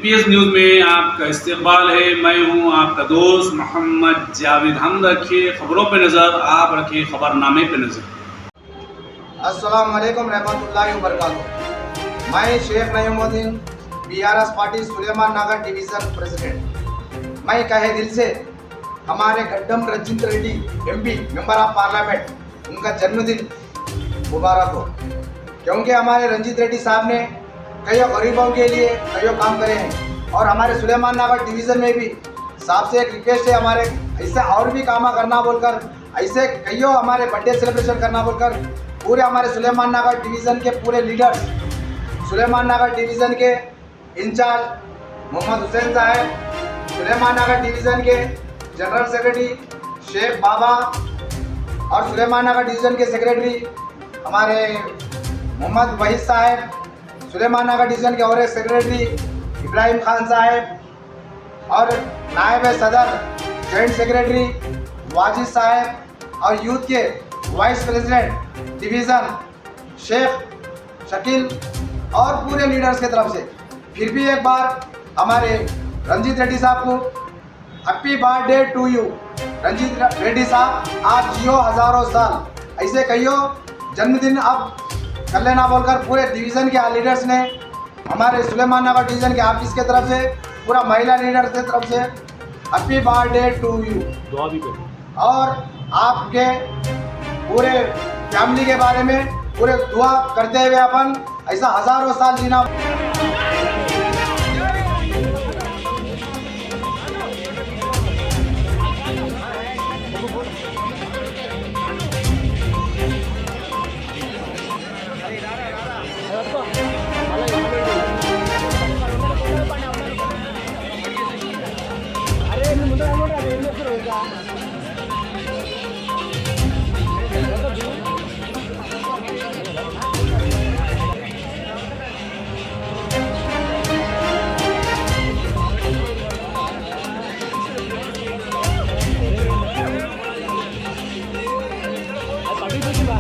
PPS news में आपका इस्तकबाल है। मैं हूं आपका दोस्त मोहम्मद जावेद। हम रखिए खबरों पे नज़र, आप रखिए खबरनामे पे नज़र। अस्सलाम वालेकुम रहमतुल्लाहि व बरकातुहू। मैं Sheikh Naimuddin BRS party Suleman Nagar division president. मैं कहे दिल से हमारे Gaddam Ranjith Reddy MP member of parliament, उनका जन्मदिन मुबारक हो, क्योंकि हमारे रंजीत रेड्डी साहब ने कई गरीबों के लिए कई काम करे हैं। और हमारे सुलेमान नगर डिवीज़न में भी साहब से एक रिक्वेस्ट है, हमारे ऐसे और भी काम करना बोलकर, ऐसे कईयों हमारे बर्थडे सेलिब्रेशन करना बोलकर पूरे हमारे सुलेमान नगर डिवीज़न के पूरे लीडर्स, सुलेमान नगर डिवीज़न के इंचार्ज मोहम्मद हुसैन साहब, सुलेमान नगर डिवीज़न के जनरल सेक्रेटरी शेख बाबा और सुलेमान नगर डिवीज़न के सेक्रेटरी हमारे मोहम्मद वहीद साहब, सुलेमान नगर डिवीज़न के और एक सेक्रेटरी इब्राहिम खान साहब और नायब सदर जॉइंट सेक्रेटरी वाजिद साहब और यूथ के vice president division Sheikh Shakeel और पूरे लीडर्स की तरफ से फिर भी एक बार हमारे रंजीत रेड्डी साहब को happy birthday to you. Ranjith Reddy साहब, आप जियो हज़ारों साल, ऐसे कहियो जन्मदिन अब कर लेना बोलकर पूरे डिवीज़न के लीडर्स ने हमारे सुलेमान नगर डिवीज़न के ऑफिस के तरफ से, पूरा महिला लीडर्स की तरफ से हैप्पी बर्थडे टू यू दुआ भी करें और आपके पूरे फैमिली के बारे में पूरे दुआ करते हुए अपन ऐसा हज़ारों साल जीना। Tapi itu juga,